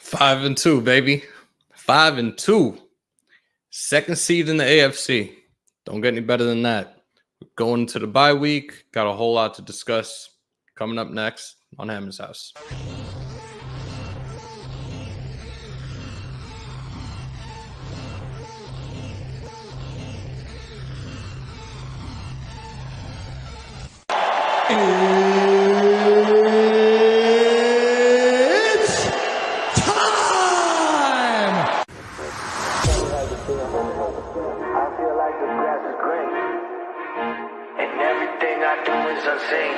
5-2, baby. 5-2. Second seed in the AFC. Don't get any better than that. Going into the bye week. Got a whole lot to discuss coming up next on Hammers.House. It's time! I feel like the grass is green, and everything I do is unseen.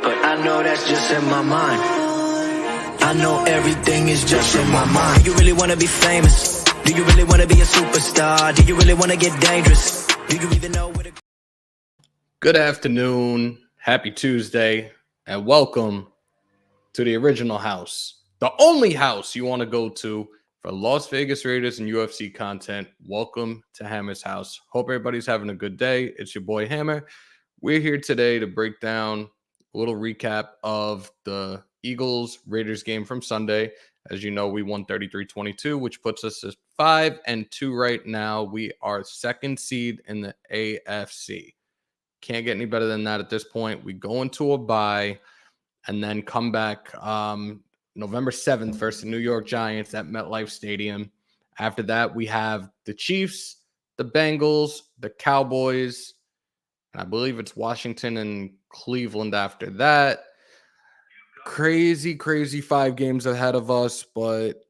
But I know that's just in my mind. I know everything is just in my mind. Do you really want to be famous? Do you really want to be a superstar? Do you really want to get dangerous? Do you even know where to... Good afternoon. Happy Tuesday. And welcome to the original house. The only house you want to go to for Las Vegas Raiders and UFC content. Welcome to Hammer's House. Hope everybody's having a good day. It's your boy Hammer. We're here today to break down a little recap of the Eagles-Raiders game from Sunday. As you know, we won 33-22, which puts us at 5-2 right now. We are second seed in the AFC. Can't get any better than that at this point. We go into a bye and then come back November 7th versus the New York Giants at MetLife Stadium. After that, we have the Chiefs, the Bengals, the Cowboys, and I believe it's Washington and Cleveland after that. Crazy 5 games ahead of us, but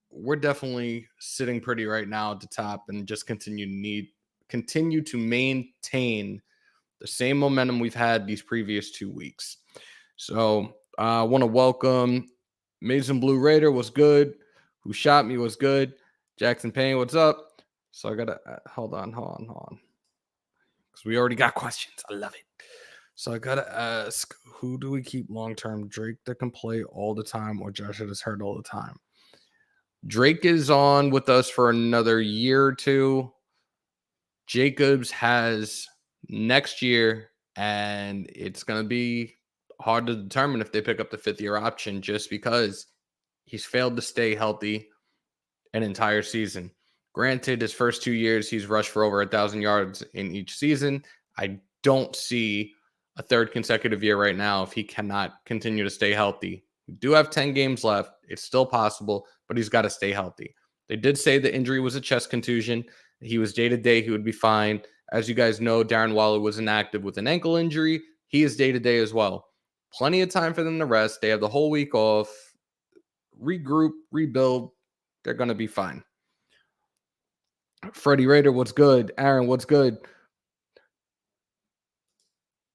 we're definitely sitting pretty right now at the top and just continue to maintain the same momentum we've had these previous 2 weeks. So I want to welcome Mason Blue Raider. What's good? Who shot me? What's good? Jackson Payne, what's up? So I got to hold on. Because we already got questions. I love it. So I got to ask, who do we keep long-term? Drake that can play all the time or Josh that is hurt all the time? Drake is on with us for another year or two. Jacobs has next year, and it's going to be hard to determine if they pick up the 5th-year option just because he's failed to stay healthy an entire season. Granted, his first 2 years, he's rushed for over 1,000 yards in each season. I don't see a third consecutive year right now if he cannot continue to stay healthy. We do have 10 games left. It's still possible, but he's got to stay healthy. They did say the injury was a chest contusion. He was day-to-day. He would be fine. As you guys know, Darren Waller was inactive with an ankle injury. He is day-to-day as well. Plenty of time for them to rest. They have the whole week off. Regroup, rebuild. They're going to be fine. Freddie Raider, what's good? Aaron, what's good?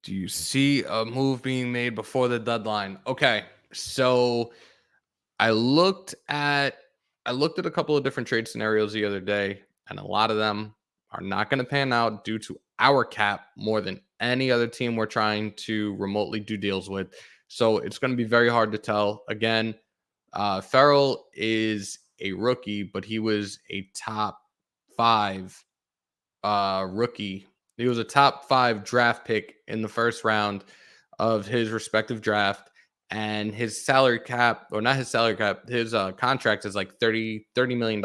Do you see a move being made before the deadline? Okay, so I looked at a couple of different trade scenarios the other day, and a lot of them are not going to pan out due to our cap more than any other team we're trying to remotely do deals with. So it's going to be very hard to tell. Again, Farrell is a rookie, but he was a top 5 rookie. He was a top 5 draft pick in the first round of his respective draft. And his salary cap, or not his salary cap, his contract is like $30 million,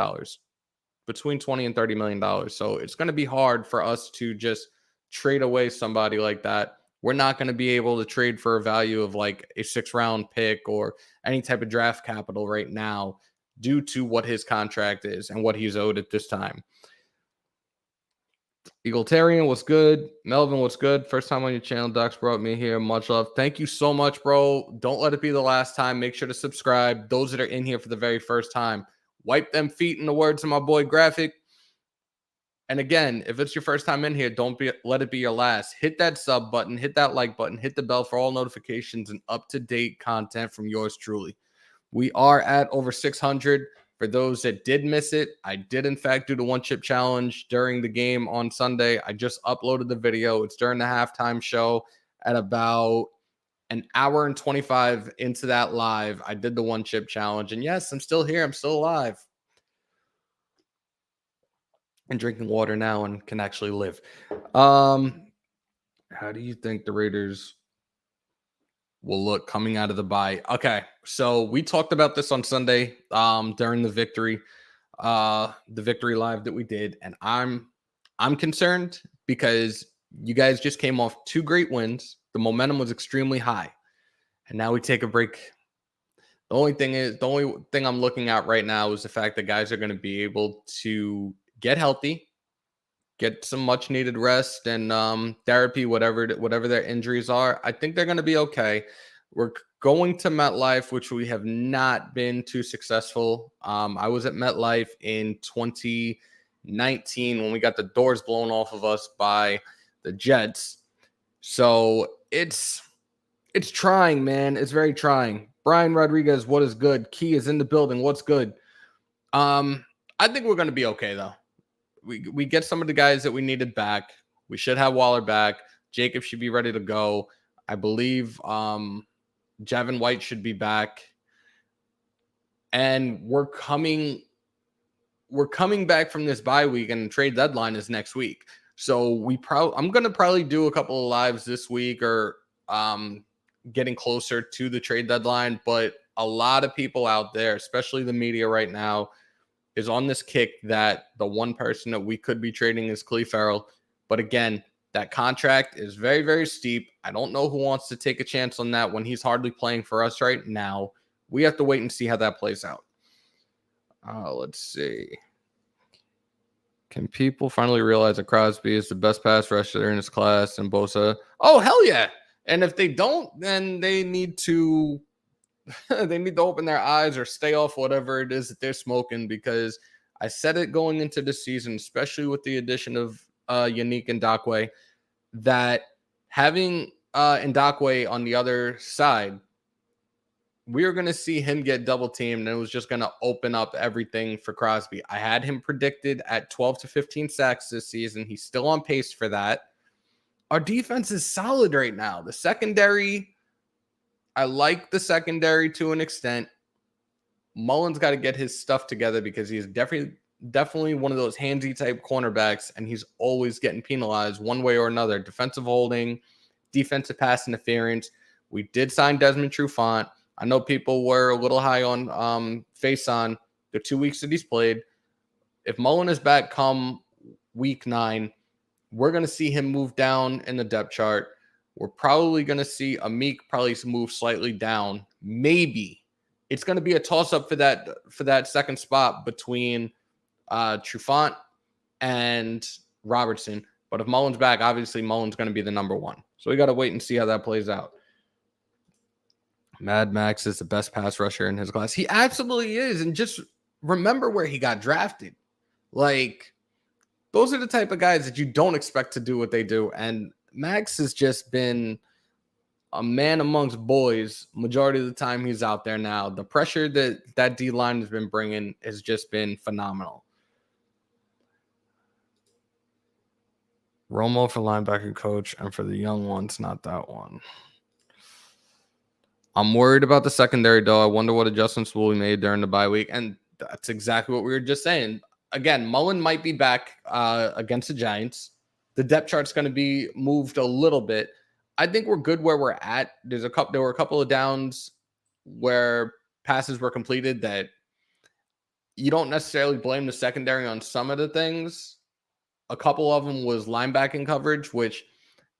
between $20 and $30 million. So it's going to be hard for us to just trade away somebody like that. We're not going to be able to trade for a value of like a 6th-round pick or any type of draft capital right now due to what his contract is and what he's owed at this time. Egalitarian, what's good? Melvin, what's good? First time on your channel. Docs brought me here. Much love. Thank you so much, bro. Don't let it be the last time. Make sure to subscribe. Those that are in here for the very first time, wipe them feet in the words of my boy Graphic. And again, if it's your first time in here, let it be your last. Hit that sub button, hit that like button, hit the bell for all notifications and up-to-date content from yours truly. We are at over 600. For those that did miss it, I did, in fact, do the one-chip challenge during the game on Sunday. I just uploaded the video. It's during the halftime show at about an hour and 25 into that live. I did the one-chip challenge. And yes, I'm still here. I'm still alive. And drinking water now and can actually live. How do you think the Raiders will look coming out of the bye. Okay, so we talked about this on Sunday during the victory live that we did, and I'm concerned because you guys just came off 2 great wins. The momentum was extremely high, and now we take a break. The only thing I'm looking at right now is the fact that guys are going to be able to get healthy, get some much needed rest and therapy, whatever their injuries are. I think they're going to be okay. We're going to MetLife, which we have not been too successful. I was at MetLife in 2019 when we got the doors blown off of us by the Jets. So it's trying, man. It's very trying. Brian Rodriguez, what is good? Key is in the building. What's good? I think we're going to be okay, though. We get some of the guys that we needed back. We should have Waller back. Jacob should be ready to go. I believe Javin White should be back. And we're coming back from this bye week, and the trade deadline is next week. So I'm going to probably do a couple of lives this week or getting closer to the trade deadline. But a lot of people out there, especially the media right now, is on this kick that the one person that we could be trading is Cleve Farrell. But again, that contract is very, very steep. I don't know who wants to take a chance on that when he's hardly playing for us right now. We have to wait and see how that plays out. Let's see. Can people finally realize that Crosby is the best pass rusher in his class and Bosa? Oh, hell yeah. And if they don't, then they need to open their eyes or stay off whatever it is that they're smoking, because I said it going into the season, especially with the addition of Yannick Ngakoue, that having Ngakoue on the other side, we were going to see him get double teamed, and it was just going to open up everything for Crosby. I had him predicted at 12 to 15 sacks this season. He's still on pace for that. Our defense is solid right now. The secondary, I like the secondary to an extent. Mullen's got to get his stuff together because he's definitely one of those handsy type cornerbacks, and he's always getting penalized one way or another. Defensive holding, defensive pass interference. We did sign Desmond Trufant. I know people were a little high on Faison the 2 weeks that he's played. If Mullen is back come week 9, we're going to see him move down in the depth chart. We're probably going to see Amik probably move slightly down. Maybe it's going to be a toss-up for that second spot between Trufant and Robertson. But if Mullen's back, obviously Mullen's going to be the number 1. So we got to wait and see how that plays out. Mad Max is the best pass rusher in his class. He absolutely is. And just remember where he got drafted. Like, those are the type of guys that you don't expect to do what they do. And Max has just been a man amongst boys majority of the time he's out there now. The pressure that D-line has been bringing has just been phenomenal. Romo for linebacker coach, and for the young ones, not that one. I'm worried about the secondary, though. I wonder what adjustments will be made during the bye week. And that's exactly what we were just saying. Again, Mullen might be back against the Giants. The depth chart's going to be moved a little bit. I think we're good where we're at. There were a couple of downs where passes were completed that you don't necessarily blame the secondary on some of the things. A couple of them was linebacking coverage, which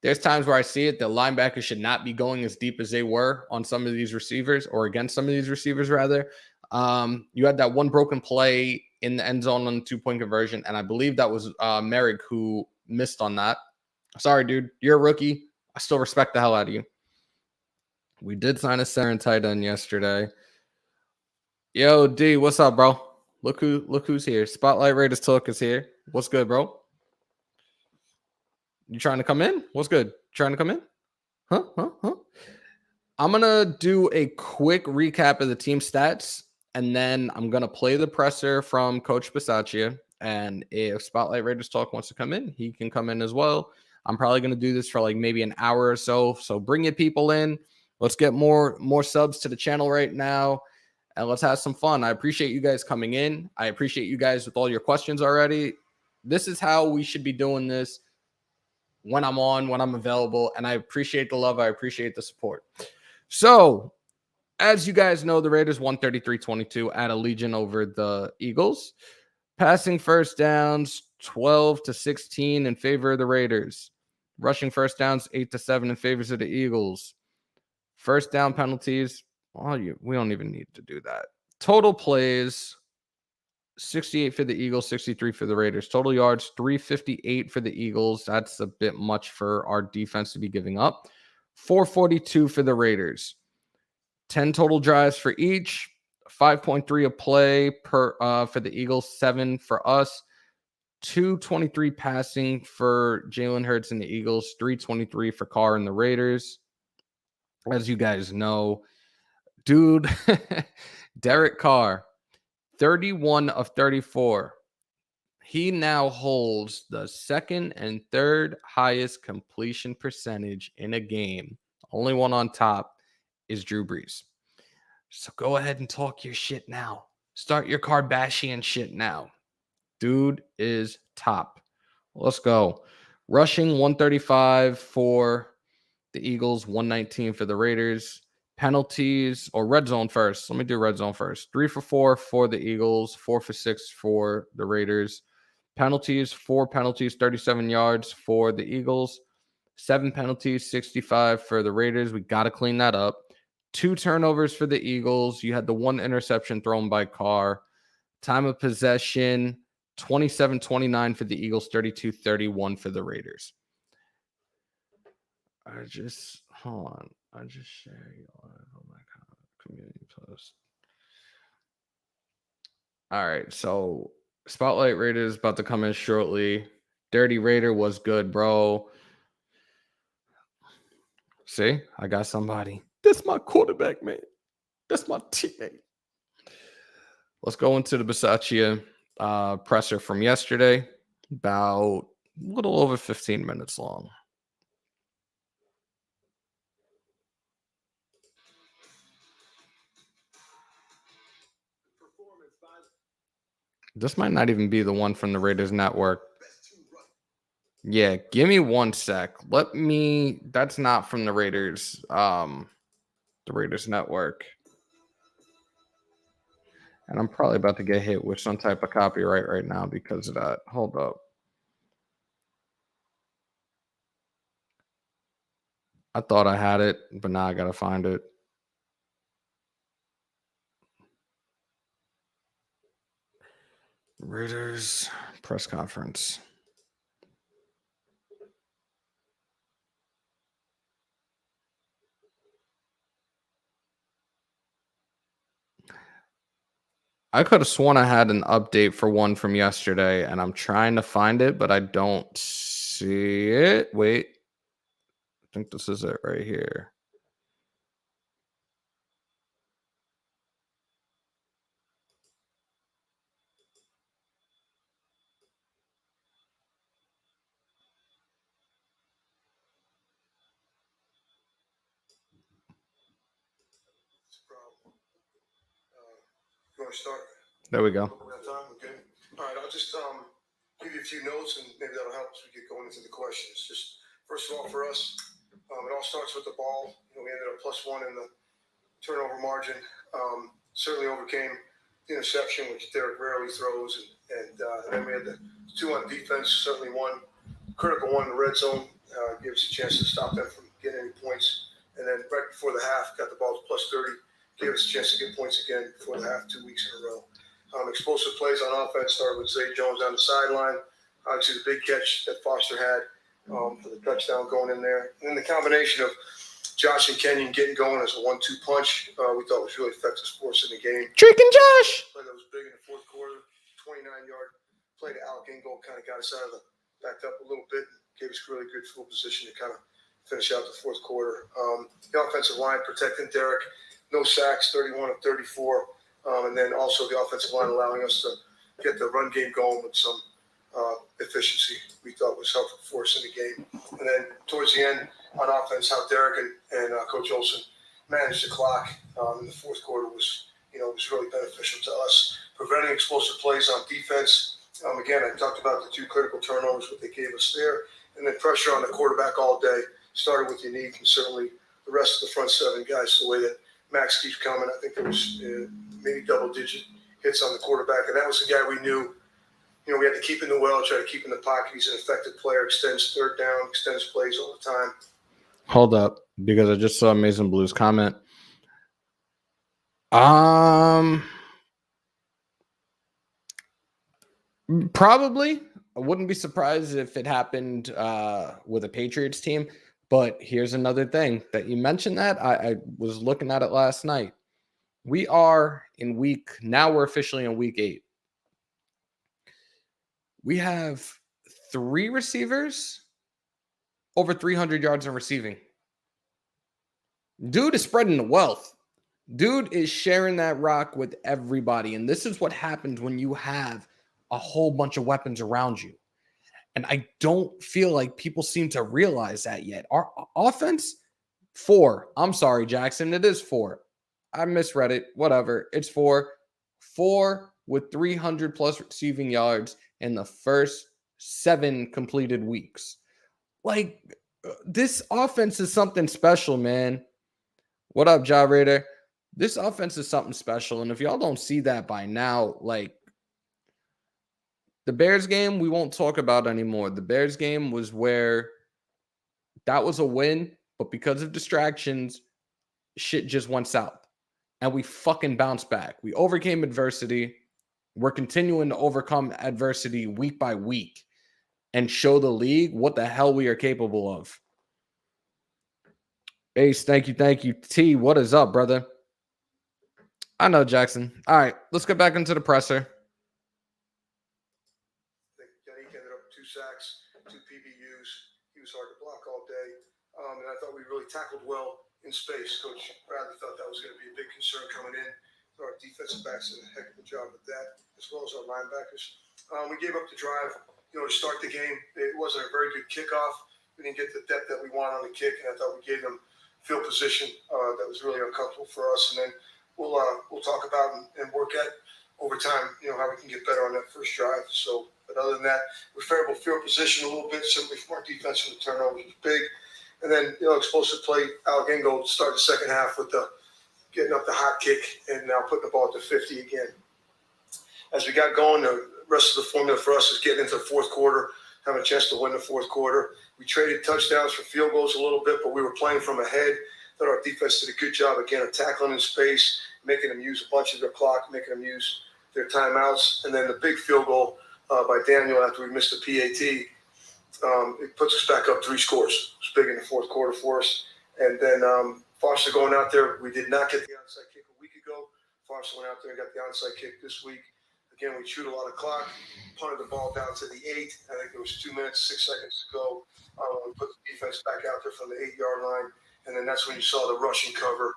there's times where I see it that linebackers should not be going as deep as they were on some of these receivers, or against some of these receivers, rather. You had that one broken play in the end zone on the 2-point conversion, and I believe that was Merrick who missed on that. Sorry, dude. You're a rookie. I still respect the hell out of you. We did sign a center and tight end yesterday. Yo, D, what's up, bro? Look who's here. Spotlight Raiders Talk is here. What's good, bro? You trying to come in? What's good? Trying to come in? Huh? I'm going to do a quick recap of the team stats, and then I'm going to play the presser from Coach Bisaccia. And if Spotlight Raiders Talk wants to come in, he can come in as well. I'm probably going to do this for like maybe an hour or so. So bring your people in. Let's get more subs to the channel right now, and let's have some fun. I appreciate you guys coming in. I appreciate you guys with all your questions already. This is how we should be doing this when I'm on, when I'm available, and I appreciate the love. I appreciate the support. So, as you guys know, the Raiders won 33-22 at Allegiant over the Eagles. Passing first downs 12-16 in favor of the Raiders. Rushing first downs 8-7 in favor of the Eagles. First down penalties, we don't even need to do that. Total plays 68 for the Eagles, 63 for the Raiders. Total yards 358 for the Eagles. That's a bit much for our defense to be giving up. 442 for the Raiders. 10 total drives for each. 5.3 a play per for the Eagles, 7 for us. 223 passing for Jalen Hurts and the Eagles, 323 for Carr and the Raiders. As you guys know, dude, Derek Carr, 31 of 34. He now holds the second and third highest completion percentage in a game. Only one on top is Drew Brees. So go ahead and talk your shit now. Start your Kardashian shit now. Dude is top. Let's go. Rushing 135 for the Eagles, 119 for the Raiders. Penalties or red zone first. Let me do red zone first. 3 for 4 for the Eagles, 4 for 6 for the Raiders. Penalties, 4 penalties, 37 yards for the Eagles. 7 penalties, 65 for the Raiders. We got to clean that up. 2 turnovers for the Eagles. You had the 1 interception thrown by Carr. Time of possession, 27-29 for the Eagles, 32-31 for the Raiders. Hold on. I just share you on my community post. All right, so Spotlight Raider is about to come in shortly. Dirty Raider was good, bro. See, I got somebody. That's my quarterback, man. That's my teammate. Let's go into the Bisaccia presser from yesterday. About a little over 15 minutes long. This might not even be the one from the Raiders Network. Yeah, give me 1 sec. That's not from the Raiders Network. And I'm probably about to get hit with some type of copyright right now because of that. Hold up. I thought I had it, but now I got to find it. Raiders press conference. I could have sworn I had an update for one from yesterday, and I'm trying to find it, but I don't see it. Wait. I think this is it right here. You want to start? There we go. Okay. All right, I'll just give you a few notes, and maybe that'll help as we get going into the questions. Just first of all, for us, it all starts with the ball. We ended up +1 in the turnover margin. Certainly overcame the interception, which Derek rarely throws, and then we had the 2 on defense. Certainly one critical one in the red zone, gave us a chance to stop them from getting any points. And then right before the half, got the ball to +30. Gave us a chance to get points again before the half, 2 weeks in a row. Explosive plays on offense started with Zay Jones on the sideline. Obviously, the big catch that Foster had for the touchdown going in there. And then the combination of Josh and Kenyon getting going as a 1-2 punch, we thought was really effective for us in the game. Tricking Josh! Play that was big in the fourth quarter, 29-yard play to Alec Ingold, kind of got us out of backed up a little bit, gave us really good field position to kind of finish out the fourth quarter. The offensive line protecting Derek. No sacks, 31 of 34. And then also the offensive line allowing us to get the run game going with some efficiency we thought was helpful for us in the game. And then towards the end on offense, how Derek and Coach Olsen managed the clock in the fourth quarter was really beneficial to us. Preventing explosive plays on defense. Again, I talked about the 2 critical turnovers, what they gave us there. And then pressure on the quarterback all day. Started with Unique and certainly the rest of the front seven guys the way that Max keeps coming. I think there was maybe double-digit hits on the quarterback, and that was the guy we knew. We had to keep in the well, try to keep in the pocket. He's an effective player, extends third down, extends plays all the time. Hold up, because I just saw Mason Blue's comment. Probably. I wouldn't be surprised if it happened with a Patriots team. But here's another thing that you mentioned that I was looking at it last night. We are we're officially in week 8. We have 3 receivers over 300 yards in receiving. Dude is spreading the wealth. Dude is sharing that rock with everybody. And this is what happens when you have a whole bunch of weapons around you. And I don't feel like people seem to realize that yet. Our offense, 4. I'm sorry, Jackson. It is 4. I misread it. Whatever. It's 4. 4 with 300 plus receiving yards in the first 7 completed weeks. Like, this offense is something special, man. What up, Ja Raider? This offense is something special. And if y'all don't see that by now, like, the Bears game, we won't talk about anymore. The Bears game was where that was a win, but because of distractions, shit just went south. And we fucking bounced back. We overcame adversity. We're continuing to overcome adversity week by week and show the league what the hell we are capable of. Ace, thank you. T, what is up, brother? I know, Jackson. All right, let's get back into the presser. Yannick ended up with 2 sacks, 2 PBUs. He was hard to block all day. And I thought we really tackled well in space. Coach Bradley thought that was going to be a big concern coming in. So our defensive backs did a heck of a job with that, as well as our linebackers. We gave up the drive, to start the game. It wasn't a very good kickoff. We didn't get the depth that we want on the kick, and I thought we gave them field position that was really uncomfortable for us. And then we'll talk about and work at over time, how we can get better on that first drive. So, but other than that, we're favorable field position a little bit, simply from our defense and the turnovers was big. And then, explosive play, Allegingo start the second half with getting up the hot kick and now putting the ball at the 50 again. As we got going, the rest of the formula for us is getting into the fourth quarter, having a chance to win the fourth quarter. We traded touchdowns for field goals a little bit, but we were playing from ahead. Thought our defense did a good job, again, of tackling in space, making them use a bunch of their clock, making them use their timeouts. And then the big field goal by Daniel after we missed the PAT, it puts us back up 3 scores. It was big in the fourth quarter for us. And then Foster going out there, we did not get the onside kick a week ago. Foster went out there and got the onside kick this week. Again, we chewed a lot of clock, punted the ball down to the 8. I think there was 2 minutes, 6 seconds to go. We put the defense back out there from the 8-yard line. And then that's when you saw the rushing cover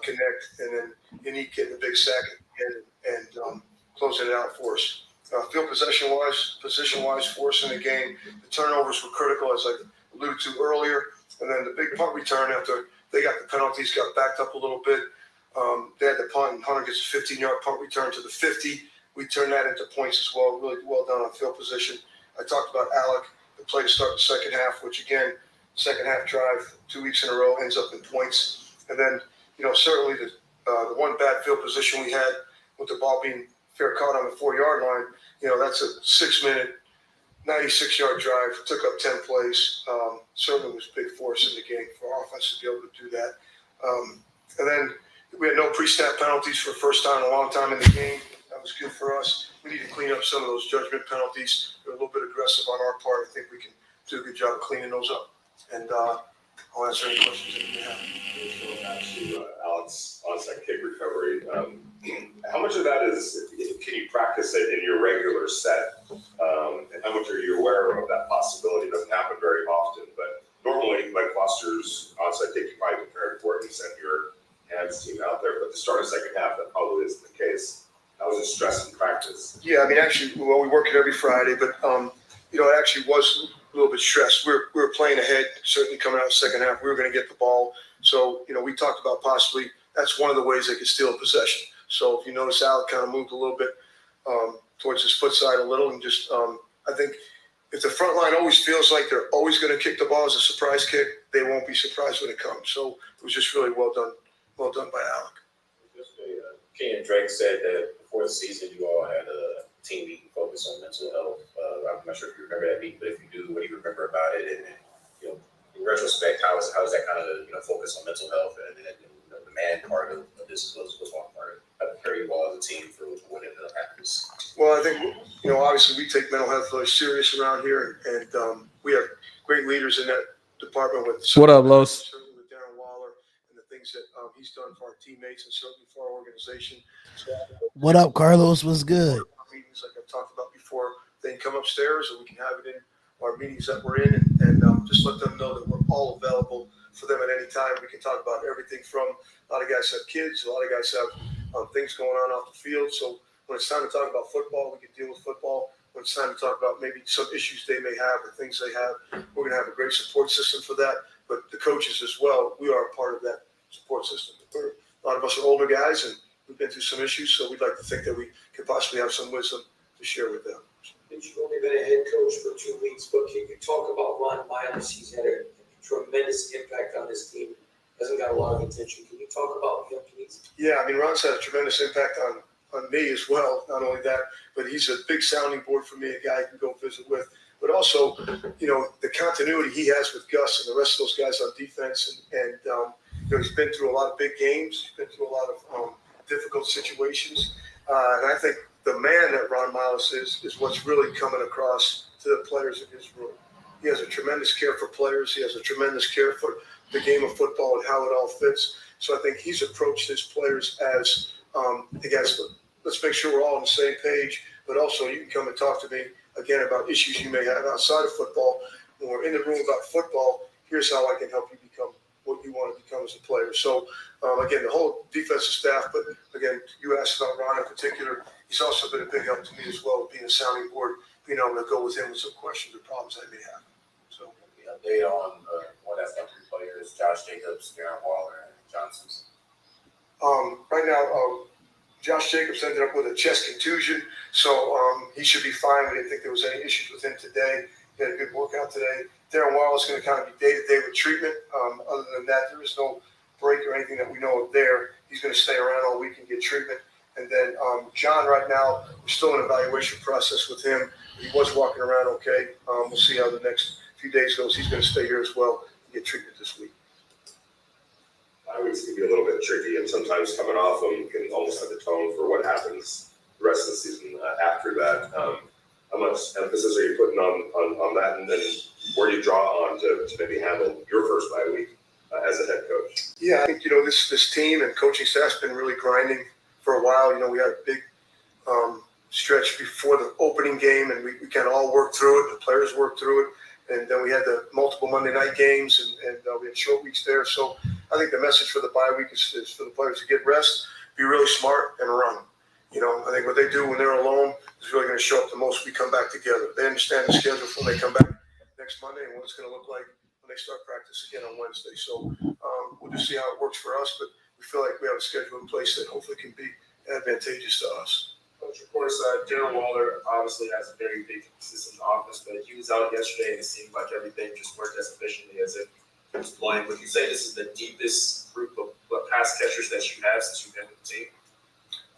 connect. And then Yannick getting the big sack and closing it out for us. Field position-wise for us in the game, the turnovers were critical, as I alluded to earlier. And then the big punt return after they got the penalties, got backed up a little bit. They had the punt, and Hunter gets a 15-yard punt return to the 50. We turned that into points as well. Really well done on field position. I talked about Alec, the play to start the second half, which, again, second half drive 2 weeks in a row ends up in points. And then, certainly the one bad field position we had with the ball being fair caught on the 4-yard line, that's a 6-minute, 96-yard drive. Took up 10 plays. Certainly was big for us in the game for our offense to be able to do that. And then we had no pre-snap penalties for the first time in a long time in the game. That was good for us. We need to clean up some of those judgment penalties. They're a little bit aggressive on our part. I think we can do a good job of cleaning those up. And I'll answer any questions that you have. Back to Alex's onside kick recovery. How much of that can you practice it in your regular set? And how much are you aware of that possibility? It doesn't happen very often, but normally, like Foster's onside kick, you probably prepared for it and sent your hands team out there. But to start a second half, that probably isn't the case. That was a stress in practice. Yeah, actually, we work it every Friday, but it actually was a little bit stressed. We were playing ahead, certainly coming out of the second half. We were going to get the ball. So, we talked about possibly that's one of the ways they could steal possession. So if you notice, Alec kind of moved a little bit towards his foot side a little, and just I think if the front line always feels like they're always going to kick the ball as a surprise kick, they won't be surprised when it comes. So it was just really well done by Alec. Kenyon Drake said that before the season, you all had a team meeting focused on mental health. I'm not sure if you remember that meeting, but if you do, what do you remember about it? And in retrospect, how is that kind of focus on mental health and the man part of this was one part of very well as a team for what ended up happening? Well, I think obviously we take mental health very serious around here, and we have great leaders in that department. What up, Los? Certainly with Darren Waller and the things that he's done for our teammates and certainly for our organization. So, what up, Carlos? What's good? Meetings like I've talked about before, they can come upstairs or we can have it in our meetings that we're in, and just let them know that we're all available for them at any time. We can talk about everything from a lot of guys have kids, a lot of guys have things going on off the field. So when it's time to talk about football, we can deal with football. When it's time to talk about maybe some issues they may have or things they have, we're going to have a great support system for that. But the coaches as well, we are a part of that support system. A lot of us are older guys, and we've been through some issues, so we'd like to think that we could possibly have some wisdom to share with them. You've only been a head coach for 2 weeks, but can you talk about Ron Miles? He's had a tremendous impact on this team. Hasn't got a lot of attention. Can you talk about him, please? Yeah, I mean, Ron's had a tremendous impact on me as well. Not only that, but he's a big sounding board for me, a guy I can go visit with. But also, the continuity he has with Gus and the rest of those guys on defense. And he's been through a lot of big games. He's been through a lot of difficult situations. And I think the man that Ron Miles is what's really coming across to the players in his room. He has a tremendous care for players. He has a tremendous care for the game of football and how it all fits. So I think he's approached his players as, hey guys, let's make sure we're all on the same page, but also you can come and talk to me again about issues you may have outside of football. When we're in the room about football, here's how I can help you become what you want to become as a player. So again, the whole defensive staff, but again, you asked about Ron in particular. He's also been a big help to me as well, being a sounding board, being able to go with him with some questions or problems I may have. So the update on one that's got 3 players: Josh Jacobs, Darren Waller, and Johnson. Right now, Josh Jacobs ended up with a chest contusion, so he should be fine. We didn't think there was any issues with him today. He had a good workout today. Darren Waller is going to kind of be day-to-day with treatment. Other than that, there is no break or anything that we know of there. He's going to stay around all week and get treatment. And then John, right now, we're still in an evaluation process with him. He was walking around okay. We'll see how the next few days goes. He's going to stay here as well and get treatment this week. Weeks can be a little bit tricky, and sometimes coming off them can almost set the tone for what happens the rest of the season after that. How much emphasis are you putting on that, and then where do you draw on to maybe handle your first bye week as a head coach? Yeah, I think this team and coaching staff's been really grinding for a while. We had a big stretch before the opening game, and we kind of all worked through it. The players worked through it, and then we had the multiple Monday night games, and we had short weeks there. So I think the message for the bye week is for the players to get rest, be really smart, and run. I think what they do when they're alone is really going to show up the most when we come back together. They understand the schedule for when they come back next Monday and what it's going to look like when they start practice again on Wednesday. So we'll just see how it works for us, but we feel like we have a schedule in place that hopefully can be advantageous to us. Coach, of course, Darren Waller obviously has a very big consistent offense, but he was out yesterday and it seemed like everything just worked as efficiently as if it was playing. Would you say this is the deepest group of pass catchers that you have since you've been with the team?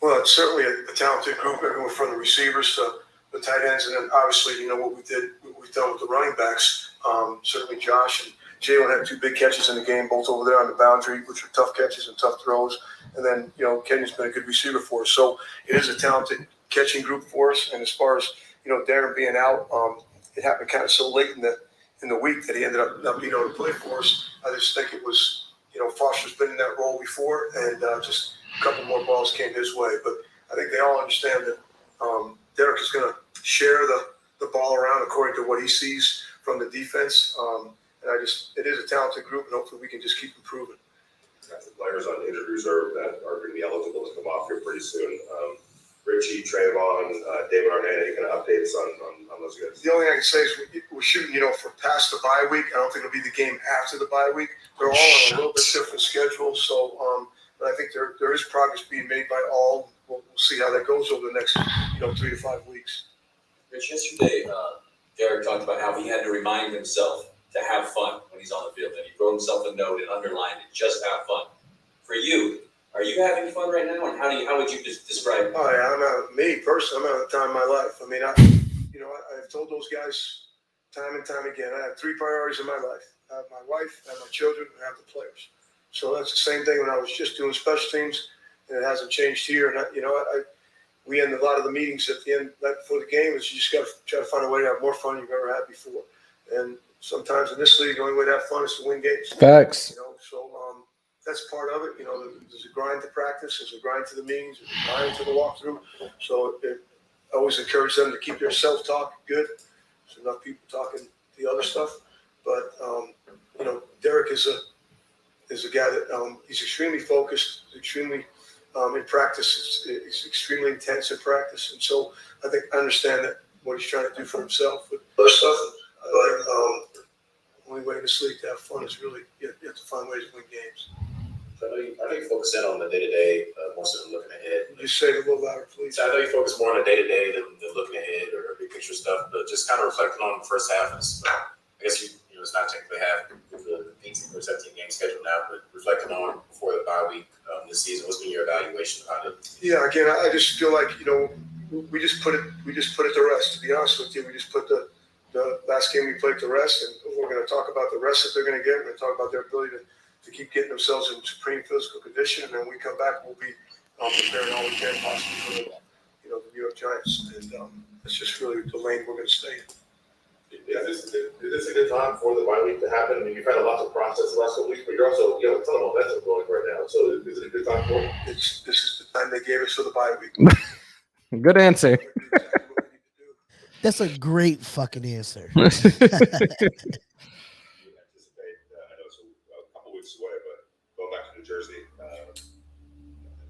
Well, it's certainly a talented group, everyone from the receivers to the tight ends, and then obviously, what we've done with the running backs. Certainly Josh and Jalen had 2 big catches in the game, both over there on the boundary, which are tough catches and tough throws. And then, Kenyon's been a good receiver for us. So it is a talented catching group for us. And as far as, Darren being out, it happened kind of so late in the week that he ended up not being able to play for us. I just think it was, Foster's been in that role before, and just a couple more balls came his way. But I think they all understand that Derek is going to share the ball around according to what he sees from the defense. It is a talented group, and hopefully we can just keep improving. Got the players on injured reserve that are going to be eligible to come off here pretty soon. Richie, Trayvon, David Arnett, any kind of updates on those guys? The only thing I can say is we're shooting, for past the bye week. I don't think it'll be the game after the bye week. They're all on a little bit different schedule. So, but I think there is progress being made by all. We'll see how that goes over the next, 3 to 5 weeks. Rich, yesterday, Derek talked about how he had to remind himself to have fun when he's on the field. And he wrote himself a note and underlined it, just have fun. For you, are you having fun right now? And how would you describe it? Oh yeah, me personally, I'm at a time in my life. I mean, I've told those guys time and time again, I have three priorities in my life. I have my wife, I have my children, and I have the players. So that's the same thing when I was just doing special teams, and it hasn't changed here. And we end a lot of the meetings at the end, right before the game, is you just got to try to find a way to have more fun than you've ever had before. And sometimes in this league, the only way to have fun is to win games. Facts. So that's part of it. There's a grind to practice, there's a grind to the meetings, there's a grind to the walkthrough. So I always encourage them to keep their self-talk good. There's enough people talking the other stuff. But Derek is a guy that he's extremely focused, extremely in practice. He's extremely intense in practice, and so I think I understand that what he's trying to do for himself with other stuff. But only way in this league to have fun is really you have to find ways to win games. So I know you focus in on the day-to-day more so than looking ahead. Just say it a little louder, please. So I know you focus more on the day-to-day than looking ahead or big picture stuff, but just kind of reflecting on the first half. I guess it's not technically half with the 18 or 17 game schedule now, but reflecting on before the bye week this season, what's been your evaluation about it? Yeah, again, I just feel like we just put it to rest. To be honest with you, we just put the last game we played to rest, and we're going to talk about the rest that they're going to get. We're going to talk about their ability to keep getting themselves in supreme physical condition, and then when we come back, we'll be preparing all we can possibly for the New York Giants, and it's just really the lane we're going to stay in. Is this a good time for the bye week to happen? I mean, you've had a lot to process the last couple weeks, but you're also a ton of momentum going right now. So is it a good time for it? This is the time they gave us for the bye week. Good answer. That's a great fucking answer. You anticipate, I know it's a couple weeks away, but going back to New Jersey,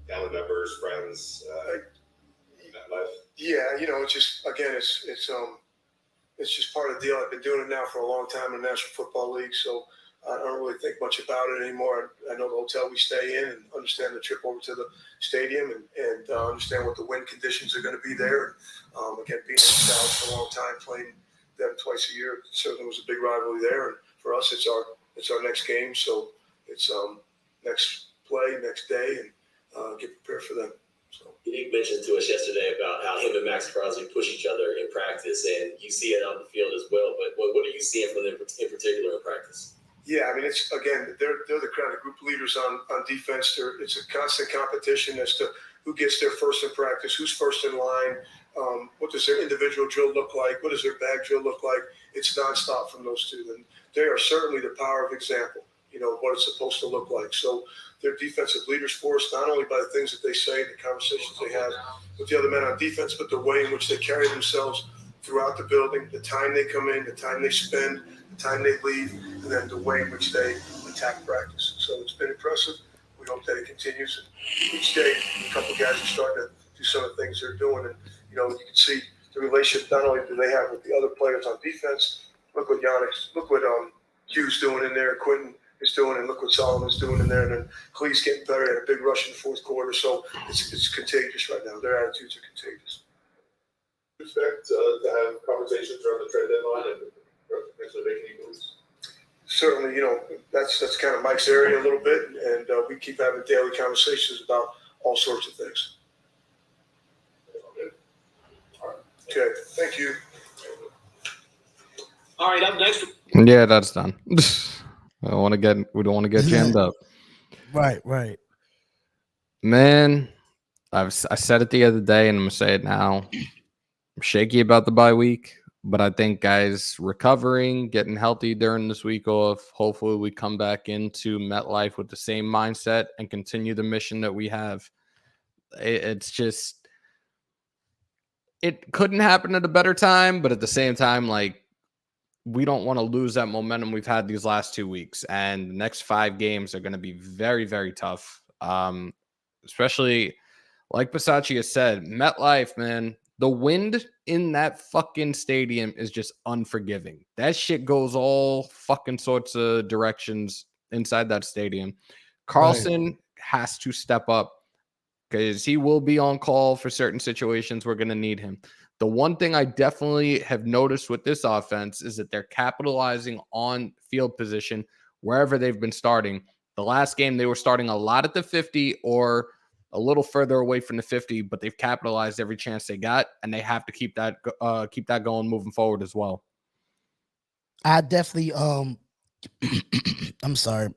family members, friends, that life. Yeah, it's just again, it's just part of the deal. I've been doing it now for a long time in the National Football League, so I don't really think much about it anymore. I know the hotel we stay in and understand the trip over to the stadium and understand what the wind conditions are going to be there. Again, being in Dallas for a long time, playing them twice a year, certainly was a big rivalry there. And for us, it's our next game, so it's next play, next day, and get prepared for them. So. You mentioned to us yesterday about how him and Max Crosby push each other in practice, and you see it on the field as well. But what are you seeing from them in particular in practice? Yeah, I mean, it's again, they're the kind of group leaders on defense. It's a constant competition as to who gets there first in practice, who's first in line, what does their individual drill look like, what does their bag drill look like. It's nonstop from those two, and they are certainly the power of example. What it's supposed to look like. So they're defensive leaders for us, not only by the things that they say, the conversations they have with the other men on defense, but the way in which they carry themselves throughout the building, the time they come in, the time they spend, the time they leave, and then the way in which they attack practice. So it's been impressive. We hope that it continues. And each day, a couple guys are starting to do some of the things they're doing. And, you can see the relationship not only do they have with the other players on defense. Look what Hughes doing in there, Quentin is doing, and look what Solomon's doing in there. And then Clee's getting better, at a big rush in the fourth quarter. So it's contagious right now. Their attitudes are contagious. Expect to have conversations around the trade deadline and potentially making any moves? Certainly, that's kind of Mike's area a little bit, and we keep having daily conversations about all sorts of things. Okay, thank you. All right, up next. Yeah, that's done. We don't want to get jammed up. Right. Man, I said it the other day, and I'm gonna say it now. I'm shaky about the bye week, but I think guys recovering, getting healthy during this week off. Hopefully, we come back into MetLife with the same mindset and continue the mission that we have. It's just, it couldn't happen at a better time, but at the same time, we don't want to lose that momentum we've had these last 2 weeks. And the next 5 games are going to be very, very tough. Especially, like Bisaccia said, MetLife, man, the wind in that fucking stadium is just unforgiving. That shit goes all fucking sorts of directions inside that stadium. Carlson has to step up because he will be on call for certain situations. We're going to need him. The one thing I definitely have noticed with this offense is that they're capitalizing on field position wherever they've been starting. The last game, they were starting a lot at the 50 or a little further away from the 50, but they've capitalized every chance they got, and they have to keep that going moving forward as well. I definitely I'm sorry.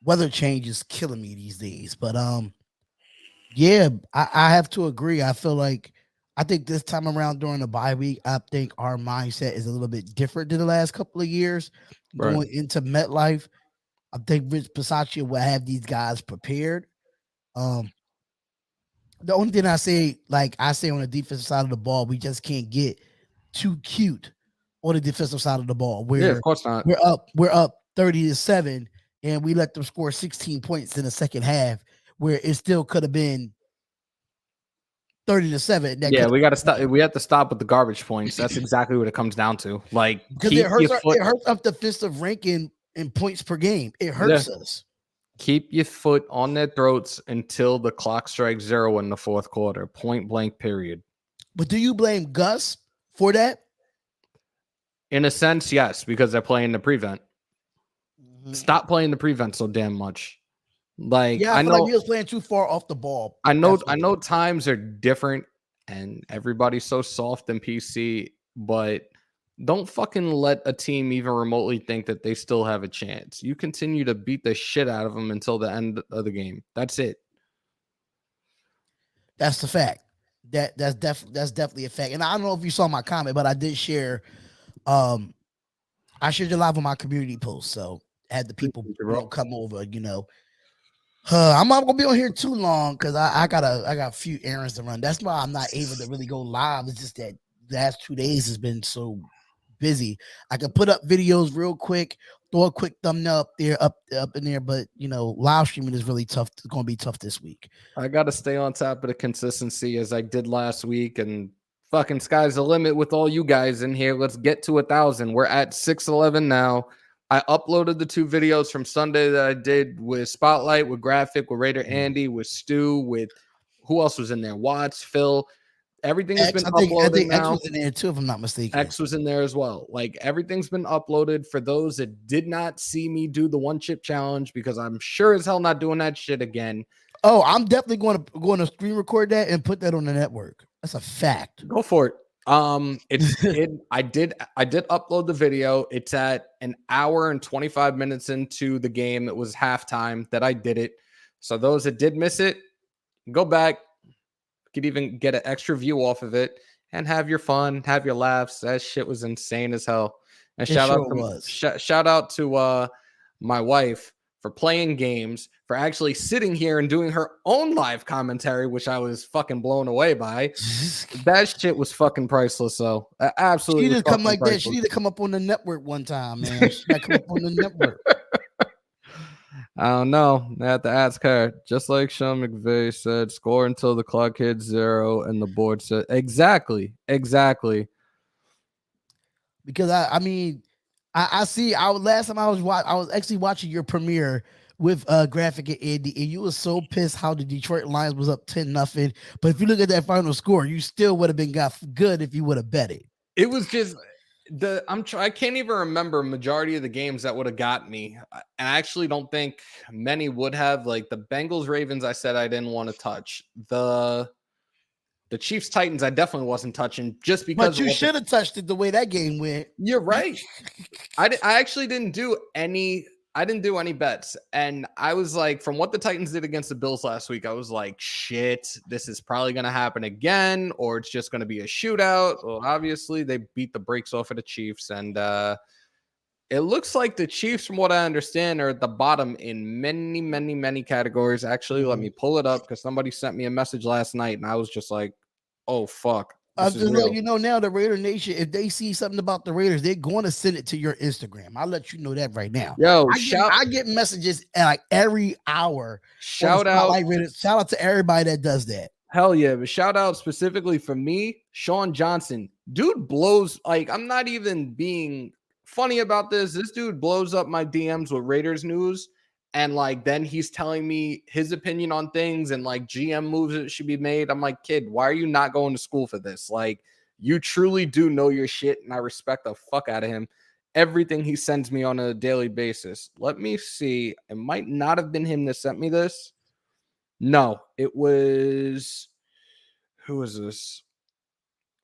Weather change is killing me these days, but yeah, I have to agree. I think this time around during the bye week, I think our mindset is a little bit different than the last couple of years. Right. Going into MetLife, I think Rich Bisaccia will have these guys prepared. The only thing I say on the defensive side of the ball, we just can't get too cute on the defensive side of the ball. Yeah, Where of course not. we're up 30-7, and we let them score 16 points in the second half, where it still could have been 30-7. Yeah, we got to stop. We have to stop with the garbage points. That's exactly what it comes down to. Like, because it hurts our defensive ranking in points per game. It hurts us. Keep your foot on their throats until the clock strikes 0 in the fourth quarter. Point blank, period. But do you blame Gus for that? In a sense, yes, because they're playing the prevent. Mm-hmm. Stop playing the prevent so damn much. Like, I feel like he was playing too far off the ball. I know times are different and everybody's so soft and PC, but don't fucking let a team even remotely think that they still have a chance. You continue to beat the shit out of them until the end of the game. That's it. That's the fact. That's definitely a fact. And I don't know if you saw my comment, but I did share. I shared it live on my community post, so I had the people come over. I'm not gonna be on here too long because I got a few errands to run. That's why I'm not able to really go live. It's just that the last 2 days has been so busy. I can put up videos real quick, throw a quick thumbnail up in there, but live streaming is really tough. It's gonna be tough this week. I gotta stay on top of the consistency as I did last week, and fucking sky's the limit with all you guys in here. Let's get to 1,000. We're at 611 now. I uploaded the 2 videos from Sunday that I did with Spotlight, with Graphic, with Raider Andy, with Stu, with who else was in there? Watts, Phil. Everything has been uploaded. I think now. X was in there too, if I'm not mistaken. X was in there as well. Like, everything's been uploaded for those that did not see me do the 1 chip challenge, because I'm sure as hell not doing that shit again. Oh, I'm definitely going to screen record that and put that on the network. That's a fact. Go for it. I did upload the video. It's at 1 hour and 25 minutes into the game. It was halftime that I did it. So those that did miss it, go back. Could even get an extra view off of it and have your fun, have your laughs. That shit was insane as hell. And shout out to my wife for playing games, for actually sitting here and doing her own live commentary, which I was fucking blown away by. That shit was fucking priceless. So absolutely, she didn't come like priceless. That. She need to come up on the network one time, man. She got to come up on the network. I don't know. I have to ask her. Just like Sean McVay said, score until the clock hits 0 and the board said exactly. Because I see. Last time I was actually watching your premiere with Graphic and Andy, and you was so pissed how the Detroit Lions was up 10-0. But if you look at that final score, you still would have been got good if you would have bet it. It was just I can't even remember majority of the games that would have got me. And I actually don't think many would have. Like the Bengals Ravens, I said I didn't want to touch. The Chiefs Titans, I definitely wasn't touching, just because. But you should have touched it the way that game went. You're right. I actually didn't do any. I didn't do any bets, and I was like, from what the Titans did against the Bills last week, I was like, shit, this is probably going to happen again, or it's just going to be a shootout. Well, obviously, they beat the brakes off of the Chiefs, and it looks like the Chiefs, from what I understand, are at the bottom in many, many, many categories. Actually, let me pull it up, because somebody sent me a message last night, and I was just like, oh, fuck. I'm just letting you know now, the Raider Nation, if they see something about the Raiders, they're going to send it to your Instagram. I'll let you know that right now. Yo, I get messages like every hour. Shout out to everybody that does that. Hell yeah. But shout out specifically from me, Sean Johnson. Dude blows, like, I'm not even being funny about this. This dude blows up my DMs with Raiders news. And like, then he's telling me his opinion on things and like GM moves that should be made. I'm like, kid, why are you not going to school for this? Like, You truly do know your shit, and I respect the fuck out of him. Everything he sends me on a daily basis. Let me see. It might not have been him that sent me this. No, it was, who was this?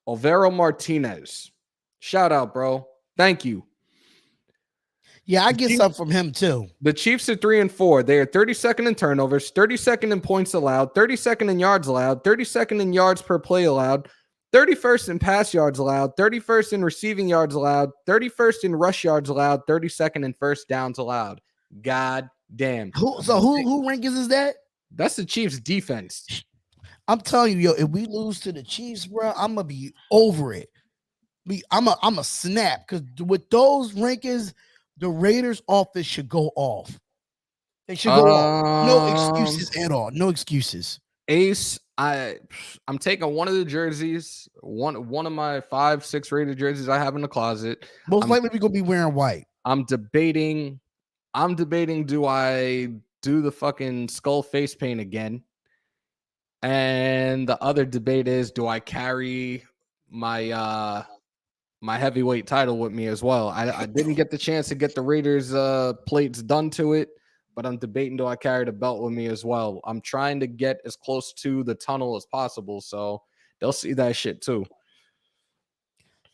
Alvaro Martinez. Shout out, bro. Thank you. Yeah, I get some from him too. The Chiefs are 3-4. They are 32nd in turnovers, 32nd in points allowed, 32nd in yards allowed, 32nd in yards per play allowed, 31st in pass yards allowed, 31st in receiving yards allowed, 31st in rush yards allowed, 32nd in first downs allowed. God damn. Who rankings is that? That's the Chiefs defense. I'm telling you, yo, if we lose to the Chiefs, bro, I'm gonna be over it. I'm a snap because with those rankings, the Raiders office should go off. They should go off. No excuses at all. No excuses. Ace, I'm taking one of the jerseys, one of my 5-6 rated jerseys I have in the closet. Most likely we're gonna be wearing white. I'm debating. Do I do the fucking skull face paint again? And the other debate is, do I carry my my heavyweight title with me as well? I didn't get the chance to get the Raiders plates done to it, but I'm debating, do I carry the belt with me as well? I'm trying to get as close to the tunnel as possible, so they'll see that shit too.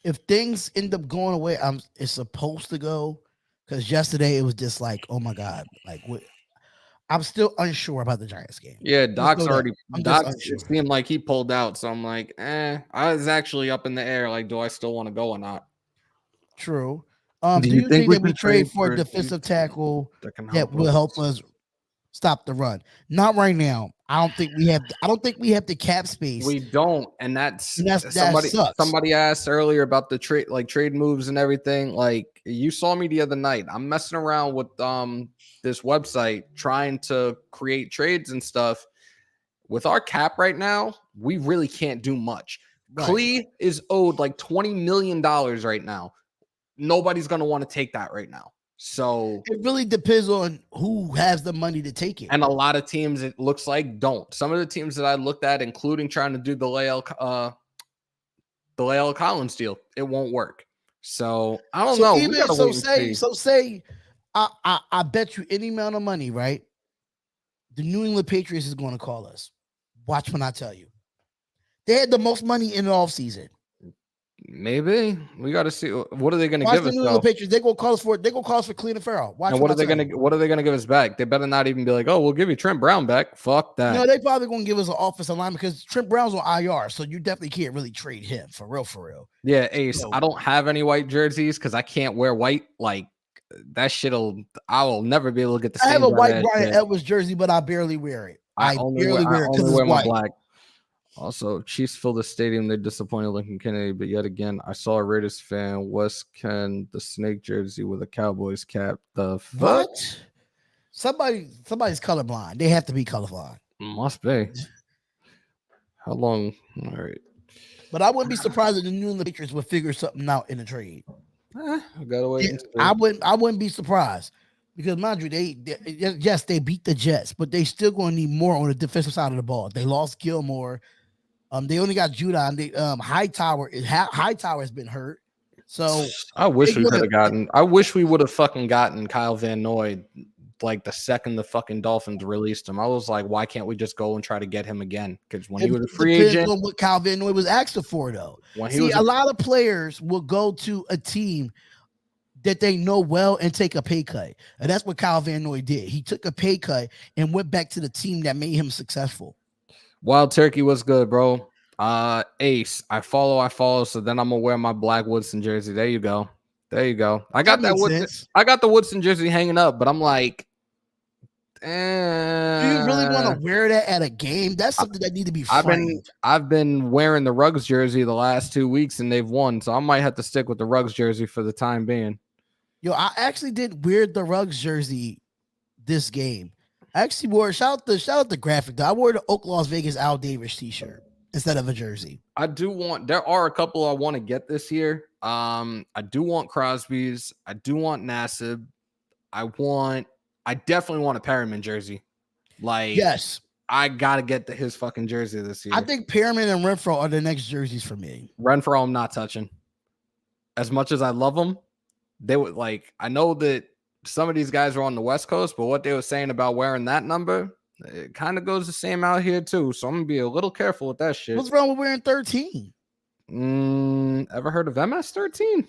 If things end up going away, it's supposed to go, because yesterday it was just like, oh my God, like what. I'm still unsure about the Giants game. Yeah, Doc's it seemed like he pulled out. So I'm like, I was actually up in the air. Like, do I still want to go or not? True. Do you think that we trade for a defensive tackle that will help us stop the run? Not right now. I don't think we have the cap space. We don't, and that's that sucks. Somebody asked earlier about the trade moves and everything. Like, you saw me the other night. I'm messing around with this website trying to create trades and stuff. With our cap right now, we really can't do much. Right. Clee is owed like $20 million right now. Nobody's going to want to take that right now. So it really depends on who has the money to take it. And a lot of teams, it looks like, don't. Some of the teams that I looked at, including trying to do the Lael Collins deal, it won't work. So I don't know. Say I bet you any amount of money, right? The New England Patriots is going to call us. Watch when I tell you. They had the most money in the offseason. Maybe we got to see what are they going to give us. The Patriots, they go call us for Cleveland Farrell. Watch. And what are they going to give us back? They better not even be like, oh, we'll give you Trent Brown back. Fuck that. No, they probably going to give us an offensive lineman because Trent Brown's on IR, so you definitely can't really trade him for real. Yeah, Ace. So, I don't have any white jerseys because I can't wear white. Like that I will never be able to get the same. I have a white Brian Edwards jersey, but I barely wear it. I barely wear it because it's white. Black. Also, Chiefs fill the stadium. They disappointed Lincoln Kennedy, but yet again, I saw a Raiders fan, Wes Ken, the snake jersey with a Cowboys cap. The fuck? What? Somebody's colorblind. They have to be colorblind. Must be. How long? All right. But I wouldn't be surprised if the New England Patriots would figure something out in the trade. I gotta wait. I wouldn't be surprised. Because mind you, they beat the Jets, but they still going to need more on the defensive side of the ball. They lost Gilmore. They only got Judon. Hightower has been hurt. So I wish we could have gotten. I wish we would have fucking gotten Kyle Van Noy like the second the fucking Dolphins released him. I was like, why can't we just go and try to get him again? Because when he was a free agent, on what Kyle Van Noy was asked for, though. A lot of players will go to a team that they know well and take a pay cut, and that's what Kyle Van Noy did. He took a pay cut and went back to the team that made him successful. Wild Turkey was good, bro. Ace, I follow. So then I'm gonna wear my black Woodson jersey. There you go. I got that Woodson. I got the Woodson jersey hanging up, but I'm like, do you really want to wear that at a game? That's something that need to be framed. I've been wearing the Ruggs jersey the last 2 weeks, and they've won, so I might have to stick with the Ruggs jersey for the time being. Yo, I actually did wear the Ruggs jersey this game. I actually wore shout out the graphic though. I wore the Oak Las Vegas Al Davis t-shirt instead of a jersey. There are a couple I want to get this year. I do want Crosby's. I do want Nassib. I definitely want a Perryman jersey. Like, yes. I gotta get his fucking jersey this year. I think Perriman and Renfro are the next jerseys for me. Renfro, I'm not touching. As much as I love them, they would like. I know that some of these guys are on the West Coast, but what they were saying about wearing that number, it kind of goes the same out here too. So I'm gonna be a little careful with that shit. What's wrong with wearing 13? Ever heard of MS-13?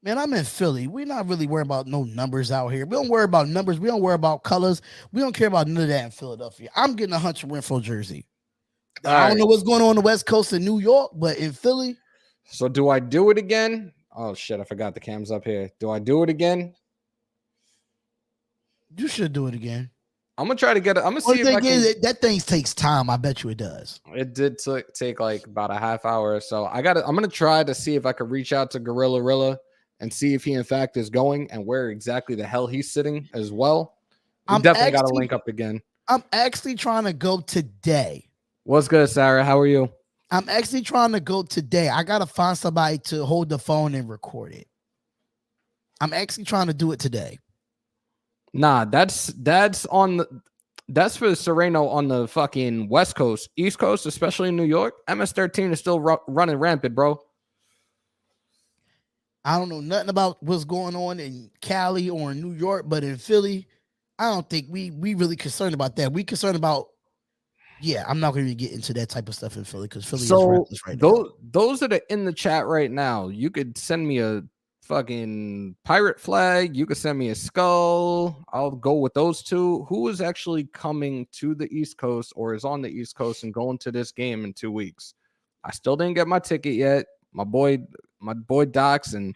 Man, I'm in Philly. We're not really worried about no numbers out here. We don't worry about numbers. We don't worry about colors. We don't care about none of that in Philadelphia. I'm getting a Hunter Renfro jersey. I don't know what's going on the West Coast in New York, but in Philly. So do I do it again? Oh shit, I forgot the cam's up here. Do I do it again? You should do it again. I'm gonna try to get it. I'm gonna see if I can. That thing takes time. I bet you it does. It did take like about a half hour or so. I'm gonna try to see if I could reach out to Gorilla and see if he in fact is going and where exactly the hell he's sitting as well. We definitely got to link up again. I'm actually trying to go today. What's good, Sarah? How are you? I'm actually trying to go today. I gotta find somebody to hold the phone and record it. I'm actually trying to do it today. Nah, that's for Sereno on the fucking West Coast. East Coast, especially in New York, MS-13 is still running rampant, bro. I don't know nothing about what's going on in Cali or in New York, but in Philly, I don't think we really concerned about that. We concerned about, I'm not going to get into that type of stuff in Philly because Philly is reckless right now. Those that are in the chat right now, you could send me a fucking pirate flag. You could send me a skull. I'll go with those two. Who is actually coming to the East Coast or is on the East Coast and going to this game in 2 weeks? I still didn't get my ticket yet. My boy Docs and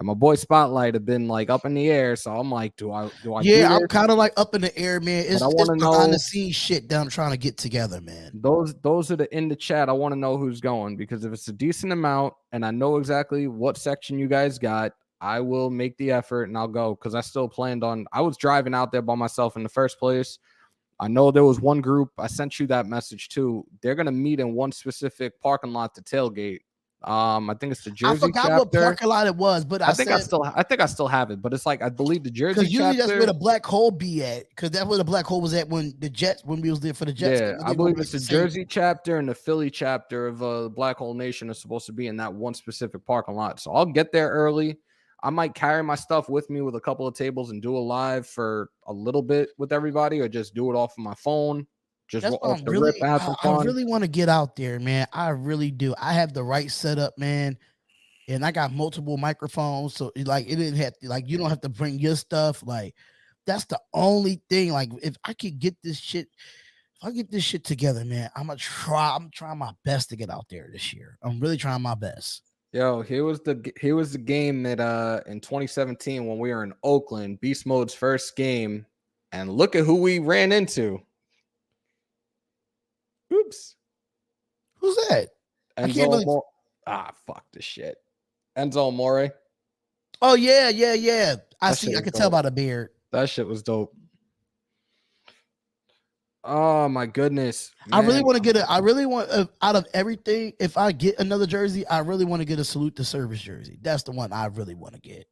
my boy Spotlight have been like up in the air. So I'm like, do I? Yeah, I'm kind of like up in the air, man. It's behind know, the scenes shit that I'm trying to get together, man. Those are the in the chat. I want to know who's going because if it's a decent amount and I know exactly what section you guys got, I will make the effort and I'll go because I still planned on. I was driving out there by myself in the first place. I know there was one group. I sent you that message too. They're gonna meet in one specific parking lot to tailgate. I think it's the Jersey. I forgot chapter. What parking lot it was, but I think I still have it. But it's like I believe the Jersey. Because usually chapter, that's where the black hole be at. Because that's where the black hole was at when we was there for the Jets. Yeah, I believe it's the Jersey chapter and the Philly chapter of Black Hole Nation is supposed to be in that one specific parking lot. So I'll get there early. I might carry my stuff with me with a couple of tables and do a live for a little bit with everybody, or just do it off of my phone. Just off the rip, have some fun. I really want to get out there, man. I really do. I have the right setup, man, and I got multiple microphones, so like it didn't have to, like you don't have to bring your stuff. Like that's the only thing. Like if I could get this shit, if I get this shit together, man, I'm trying my best to get out there this year. I'm really trying my best. Yo, here was the game that in 2017 when we were in Oakland, Beast Mode's first game, and look at who we ran into. Oops. Who's that? Enzo fuck this shit. Enzo More. Oh, yeah. I can tell by the beard. That shit was dope. Oh my goodness. Man. I really want out of everything, if I get another jersey, I really want to get a Salute to Service jersey. That's the one I really want to get.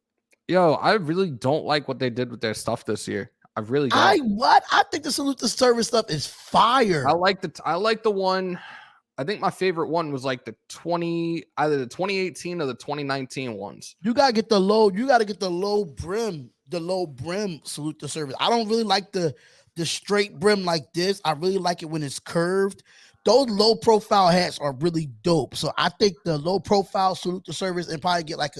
Yo, I really don't like what they did with their stuff this year. I really don't. I think the Salute to Service stuff is fire. I like the one. I think my favorite one was like either the 2018 or the 2019 ones. You gotta get the low brim Salute to Service. I don't really like the straight brim like this. I really like it when it's curved. Those low profile hats are really dope. So I think the low profile Salute to Service and probably get like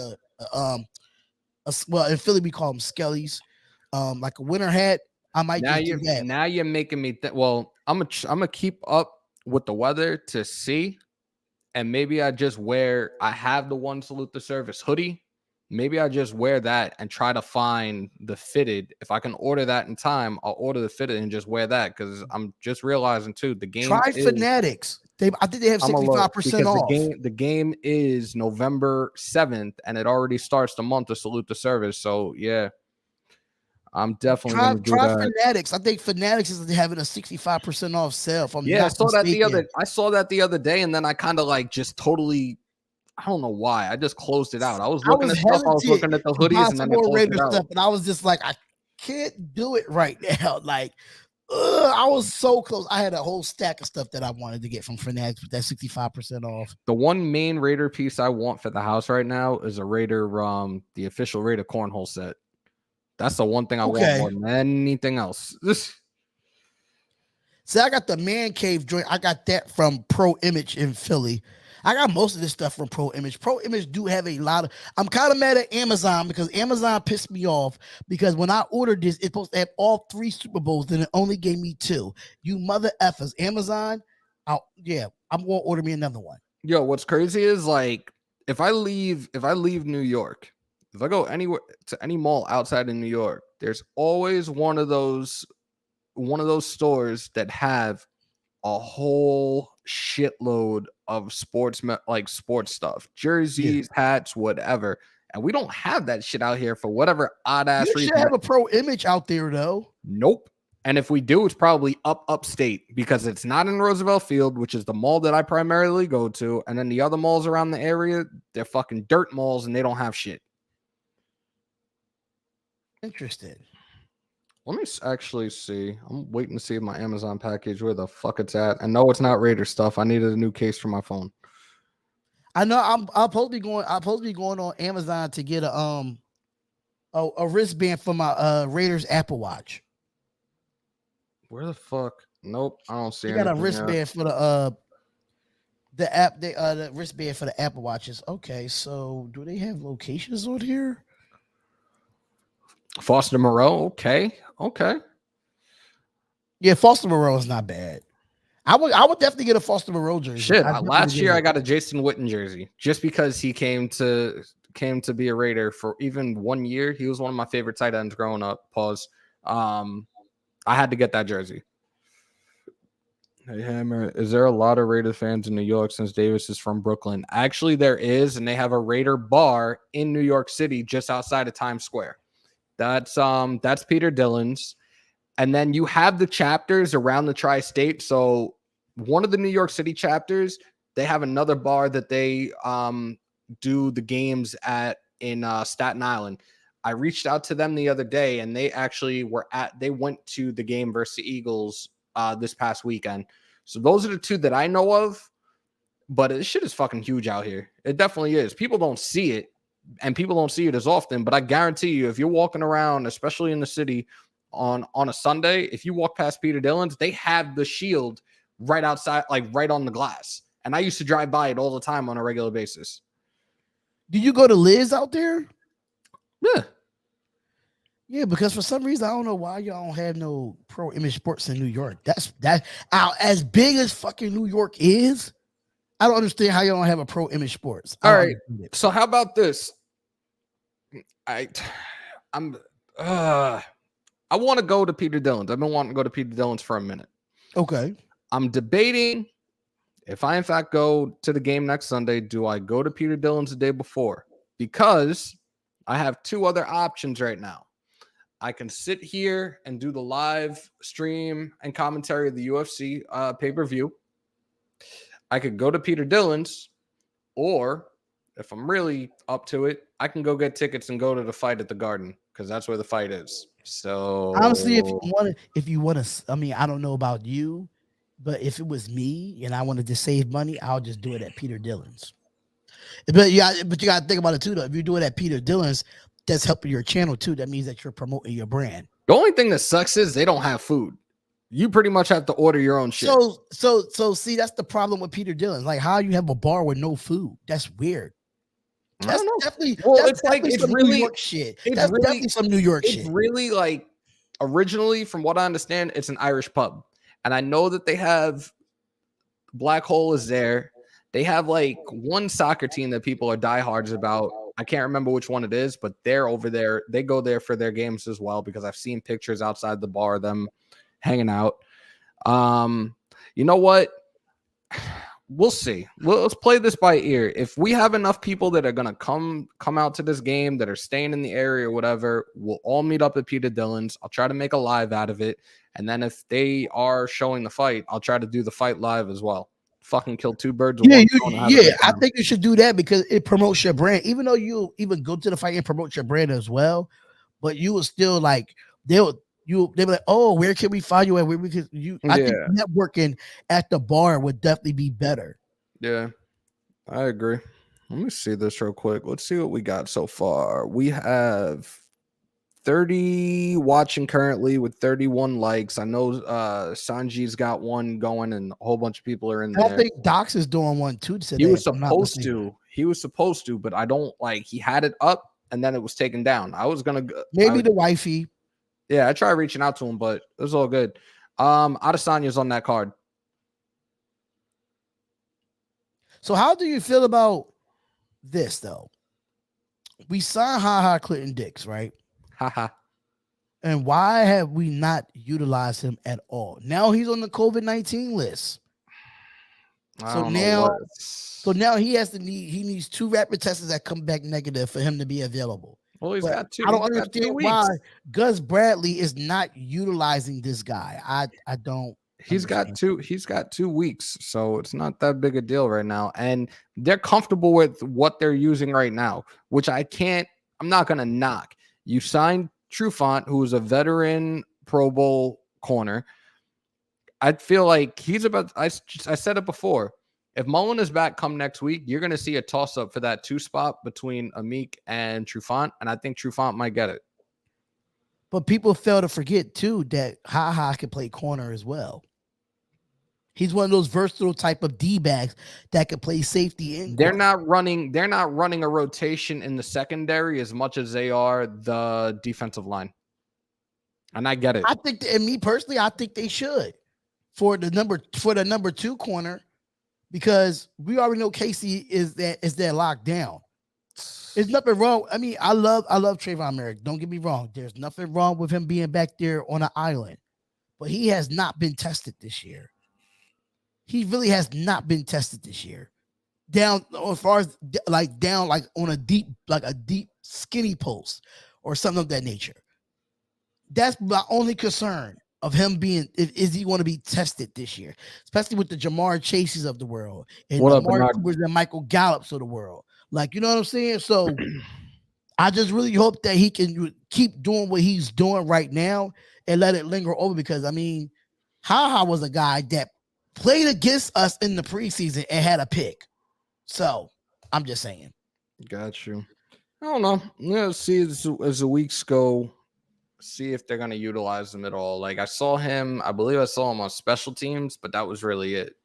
well, in Philly we call them skellies. Like a winter hat, I might do that. Now you're making me think. Well, I'm gonna keep up with the weather to see, and maybe I have the one Salute the Service hoodie. Maybe I just wear that and try to find the fitted. If I can order that in time, I'll order the fitted and just wear that because I'm just realizing too the game. Try Fanatics. I think they have 65% off. The game is November 7th, and it already starts the month of Salute the Service. So yeah. I'm definitely going to do that. Try Fanatics. I think Fanatics is having a 65% off sale. I saw that the other day, and then I kind of like just totally, I don't know why. I just closed it out. I was looking at stuff. I was looking at the hoodies, and then I closed it out. Stuff, and I was just like, can't do it right now. Like, I was so close. I had a whole stack of stuff that I wanted to get from Fanatics with that 65% off. The one main Raider piece I want for the house right now is a Raider, the official Raider cornhole set. That's the one thing I want more than anything else. See, I got the man cave joint. I got that from Pro Image in Philly. I got most of this stuff from Pro Image. Pro Image do have a lot of. I'm kind of mad at Amazon because Amazon pissed me off because when I ordered this, it's supposed to have all 3 Super Bowls, and it only gave me 2. You mother effers, Amazon. I'm gonna order me another one. Yo, what's crazy is like if I leave New York, if I go anywhere to any mall outside of New York, there's always one of those stores that have a whole shitload of sports stuff, jerseys, hats, whatever. And we don't have that shit out here for whatever odd ass reason. You should have a Pro Image out there though. Nope. And if we do, it's probably upstate because it's not in Roosevelt Field, which is the mall that I primarily go to. And then the other malls around the area, they're fucking dirt malls and they don't have shit. Interesting. Let me actually see. I'm waiting to see my Amazon package where the fuck it's at. I know it's not Raider stuff. I needed a new case for my phone. I know I'm supposed to be going on Amazon to get a wristband for my Raiders Apple Watch. Where the fuck? Nope, I don't see. You got a wristband for the wristband for the Apple Watches. Okay, so do they have locations on here? Foster Moreau. Okay. Yeah, Foster Moreau is not bad. I would definitely get a Foster Moreau jersey. Shit, last year I got a Jason Witten jersey just because he came to be a Raider for even 1 year. He was one of my favorite tight ends growing up. Pause. I had to get that jersey. Hey, Hammer, is there a lot of Raiders fans in New York since Davis is from Brooklyn? Actually, there is, and they have a Raider bar in New York City just outside of Times Square. That's Peter Dillon's. And then you have the chapters around the tri-state. So one of the New York City chapters, they have another bar that they do the games at in Staten Island. I reached out to them the other day, and they actually went to the game versus the Eagles this past weekend. So those are the 2 that I know of. But this shit is fucking huge out here. It definitely is. People don't see it, and people don't see it as often. But I guarantee you, if you're walking around, especially in the city on a Sunday, if you walk past Peter Dillon's, they have the shield right outside, like right on the glass. And I used to drive by it all the time on a regular basis. Do you go to Liz out there? Yeah. Yeah, because for some reason I don't know why y'all don't have no Pro Image Sports in New York. That's as big as fucking New York is. I don't understand how y'all don't have a Pro Image Sports. All right. So how about this? I want to go to Peter Dillon's. I've been wanting to go to Peter Dillon's for a minute. Okay. I'm debating if I in fact go to the game next Sunday, do I go to Peter Dillon's the day before? Because I have 2 other options right now. I can sit here and do the live stream and commentary of the UFC pay-per-view. I could go to Peter Dillon's, or if I'm really up to it, I can go get tickets and go to the fight at the Garden because that's where the fight is. So honestly, if you want to, I mean, I don't know about you, but if it was me and I wanted to save money, I'll just do it at Peter Dillon's. But you got to think about it too, though. If you do it at Peter Dillon's, that's helping your channel too. That means that you're promoting your brand. The only thing that sucks is they don't have food. You pretty much have to order your own shit. So see, that's the problem with Peter Dillon's. Like, how you have a bar with no food? That's weird. That's definitely some New York shit. That's definitely some New York shit. It's really like originally, from what I understand, it's an Irish pub, and I know that they have Black Hole is there. They have like one soccer team that people are diehards about. I can't remember which one it is, but they're over there. They go there for their games as well because I've seen pictures outside the bar of them hanging out. You know what? We'll see. Let's play this by ear. If we have enough people that are gonna come out to this game that are staying in the area or whatever, we'll all meet up at Peter Dillon's. I'll try to make a live out of it, and then if they are showing the fight, I'll try to do the fight live as well. Fucking kill 2 birds with one stone. I think you should do that because it promotes your brand. Even though you even go to the fight and promote your brand as well, but you will still like they'll be like, oh, where can we find you at? Where we can you? I think networking at the bar would definitely be better. Yeah, I agree. Let me see this real quick. Let's see what we got so far. We have 30 watching currently with 31 likes. I know Sanji's got one going and a whole bunch of people are in there. I think Docs is doing one too today. He was supposed to. He was supposed to, but I don't like he had it up and then it was taken down. I was gonna maybe the wifey. Yeah, I tried reaching out to him, but it was all good. Adesanya's on that card. So how do you feel about this though? We signed Clinton Dix, right? Haha. And why have we not utilized him at all? Now he's on the COVID-19 list. So now he needs 2 rapid tests that come back negative for him to be available. Well, he's got 2. I don't understand why Gus Bradley is not utilizing this guy. I don't. He's got 2 weeks, so it's not that big a deal right now. And they're comfortable with what they're using right now, which I'm not gonna knock. You signed Trufant, who is a veteran Pro Bowl corner. I feel like I said it before. If Mullen is back come next week, you're going to see a toss-up for that 2 spot between Amik and Trufant, and I think Trufant might get it. But people fail to forget, too, that can play corner as well. He's one of those versatile type of D-backs that could play safety in. They're not running a rotation in the secondary as much as they are the defensive line. And I get it. I think, and me personally, I think they should for the number 2 corner, because we already know Casey is there locked down. There's nothing wrong. I mean, I love Trayvon Merrick. Don't get me wrong. There's nothing wrong with him being back there on an island, but he has not been tested this year. He really has not been tested this year. Down as far as down on a deep skinny post or something of that nature. That's my only concern of him being, is he going to be tested this year, especially with the Jamar Chases of the world and and Michael Gallups of the world. Like, you know what I'm saying? So I just really hope that he can keep doing what he's doing right now and let it linger over, because I mean, was a guy that played against us in the preseason and had a pick. So I'm just saying. Got you. I don't know. Let's see as the weeks go. See if they're going to utilize him at all. Like I believe I saw him on special teams, but that was really it.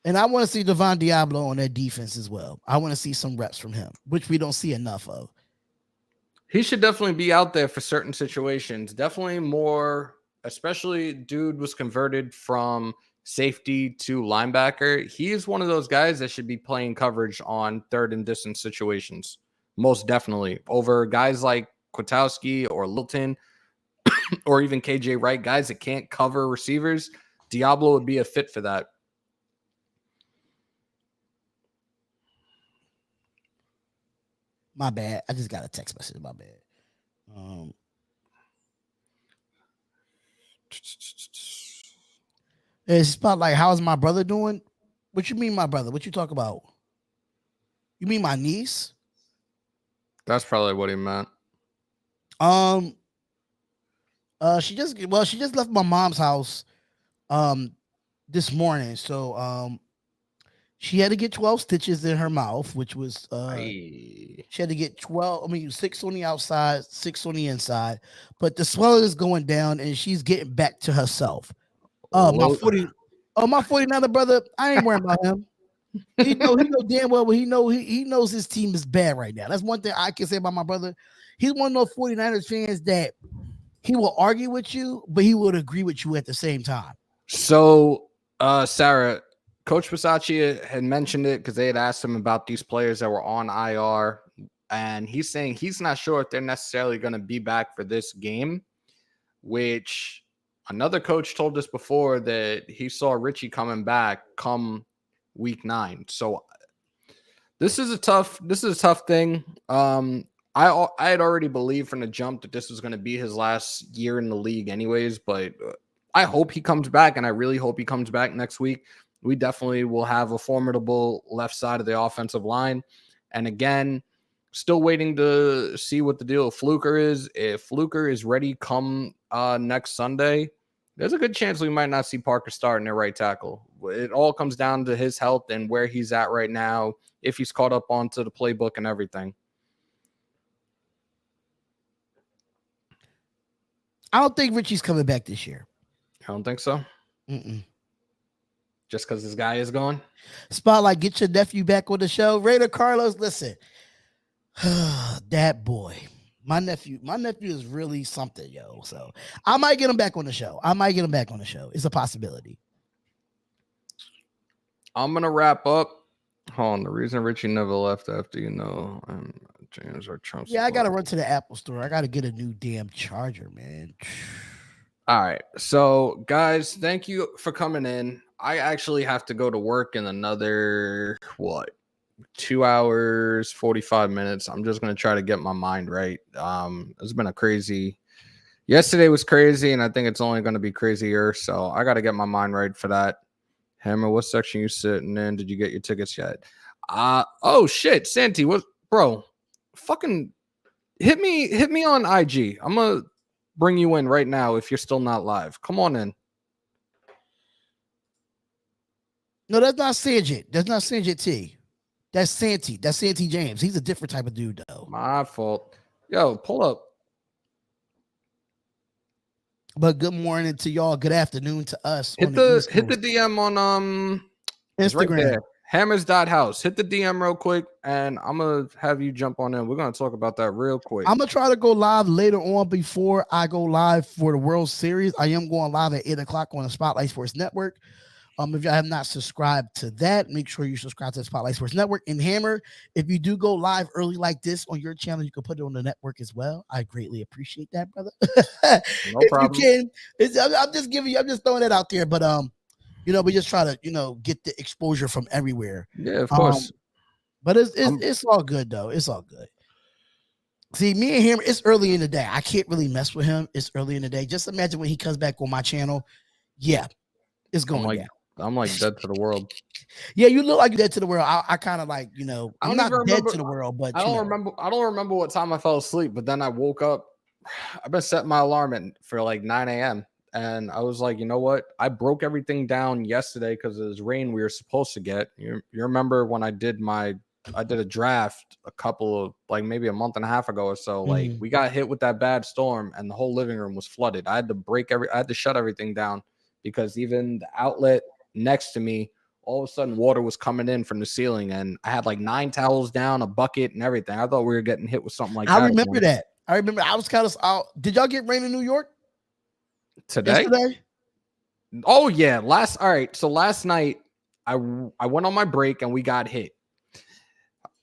And I want to see Devon Diablo on that defense as well. I want to see some reps from him, which we don't see enough of. He should definitely be out there for certain situations. Definitely more, especially dude was converted from safety to linebacker. He is one of those guys that should be playing coverage on 3rd and distance situations. Most definitely over guys like Kwiatkowski or Lilton or even KJ Wright, guys that can't cover receivers. Diablo would be a fit for that. My bad. I just got a text message. My bad. It's about like, how's my brother doing? What you mean, my brother? What you talk about? You mean my niece? That's probably what he meant. She just left my mom's house this morning. So she had to get 12 stitches in her mouth, which was she had to get 6 on the outside, 6 on the inside. But the swelling is going down and she's getting back to herself. My 49er brother, I ain't worrying about him. He know damn well, but he knows his team is bad right now. That's one thing I can say about my brother. He's one of those 49ers fans that he will argue with you, but he would agree with you at the same time. So, Sarah, Coach Bisaccia had mentioned it because they had asked him about these players that were on IR, and he's saying he's not sure if they're necessarily going to be back for this game, which another coach told us before that he saw Richie coming back come week 9. So this is a tough thing. I had already believed from the jump that this was going to be his last year in the league anyways, but I hope he comes back, and I really hope he comes back next week. We definitely will have a formidable left side of the offensive line. And again, Still waiting to see what the deal with Fluker is. If Fluker is ready come next Sunday, there's a good chance we might not see Parker starting at right tackle. It all comes down to his health and where he's at right now, if he's caught up onto the playbook and everything. I don't think Richie's coming back this year. I don't think so. Mm-mm. Just because this guy is gone? Spotlight, get your nephew back on the show. Raider Carlos, listen. That boy. My nephew is really something, yo. So I might get him back on the show. It's a possibility. I'm going to wrap up. Hold on. The reason Richie never left after, James or Trump. Yeah, I got to run to the Apple store. I got to get a new damn charger, man. All right. So, guys, thank you for coming in. I actually have to go to work in another, 2 hours, 45 minutes. I'm just going to try to get my mind right. It's been a crazy. Yesterday was crazy, and I think it's only going to be crazier. So I got to get my mind right for that. Hammer, what section you sitting in? Did you get your tickets yet? Oh shit, Santi, what, bro? Fucking hit me on IG. I'm gonna bring you in right now if you're still not live. Come on in. No, that's not Sanjit. That's not Sanjit T. That's Santi. That's Santi James. He's a different type of dude, though. My fault. Yo, pull up. But good morning to y'all. Good afternoon to us. Hit the DM on Instagram. Right there. Hammers.House. Hit the DM real quick, and I'm gonna have you jump on in. We're gonna talk about that real quick. I'm gonna try to go live later on before I go live for the World Series. I am going live at 8:00 on the Spotlight Sports Network. If y'all have not subscribed to that, make sure you subscribe to the Spotlight Sports Network. And Hammer, if you do go live early like this on your channel, you can put it on the network as well. I greatly appreciate that, brother. No problem. You can, I'm just throwing it out there. But we just try to get the exposure from everywhere. Yeah, of course. But it's all good though. It's all good. See, me and him, it's early in the day. I can't really mess with him. It's early in the day. Just imagine when he comes back on my channel. Yeah, it's going down. I'm like dead to the world. Yeah, you look like you're dead to the world. I kind of like, I'm not dead to the world, but I don't remember what time I fell asleep, but then I woke up. I've been setting my alarm for like 9 a.m. And I was like, you know what? I broke everything down yesterday because it was rain we were supposed to get. You remember when I did a draft a couple of maybe a month and a half ago or so. Like we got hit with that bad storm and the whole living room was flooded. I had to shut everything down because even the outlet next to me, all of a sudden water was coming in from the ceiling, and I had like 9 towels down, a bucket, and everything. I thought we were getting hit with something like that. I remember that. I was kind of out. Did y'all get rain in New York today? Yesterday? Oh yeah. So last night I went on my break and we got hit.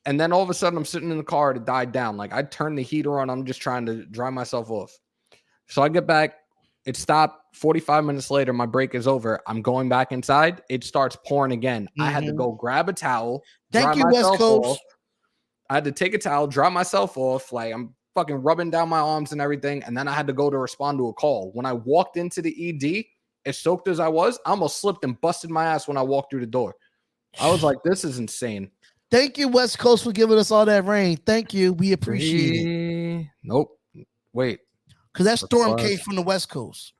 And then all of a sudden I'm sitting in the car, it died down. Like I turned the heater on. I'm just trying to dry myself off. So I get back. It stopped. 45 minutes later, my break is over. I'm going back inside. It starts pouring again. I had to go grab a towel. Thank you, West Coast. Off. I had to take a towel, dry myself off. Like I'm fucking rubbing down my arms and everything. And then I had to go to respond to a call. When I walked into the ED, as soaked as I was, I almost slipped and busted my ass when I walked through the door. I was like, this is insane. Thank you, West Coast, for giving us all that rain. Thank you. We appreciate it. Nope. Wait. Because that storm came from the West Coast.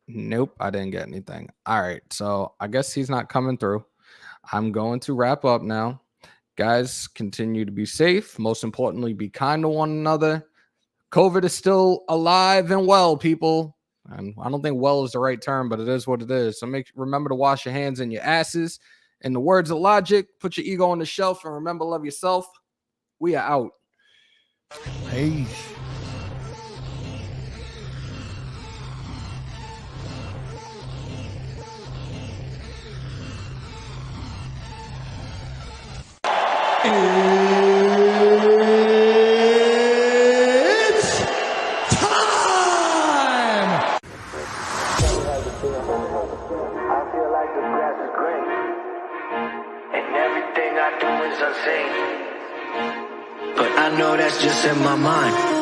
Nope, I didn't get anything. All right, so I guess he's not coming through. I'm going to wrap up now. Guys, continue to be safe. Most importantly, be kind to one another. COVID is still alive and well, people. And I don't think well is the right term, but it is what it is. So remember to wash your hands and your asses. In the words of Logic, put your ego on the shelf and remember, love yourself. We are out. Peace. It's time! I feel like the grass is green, and everything I do is unseen. But I know that's just in my mind.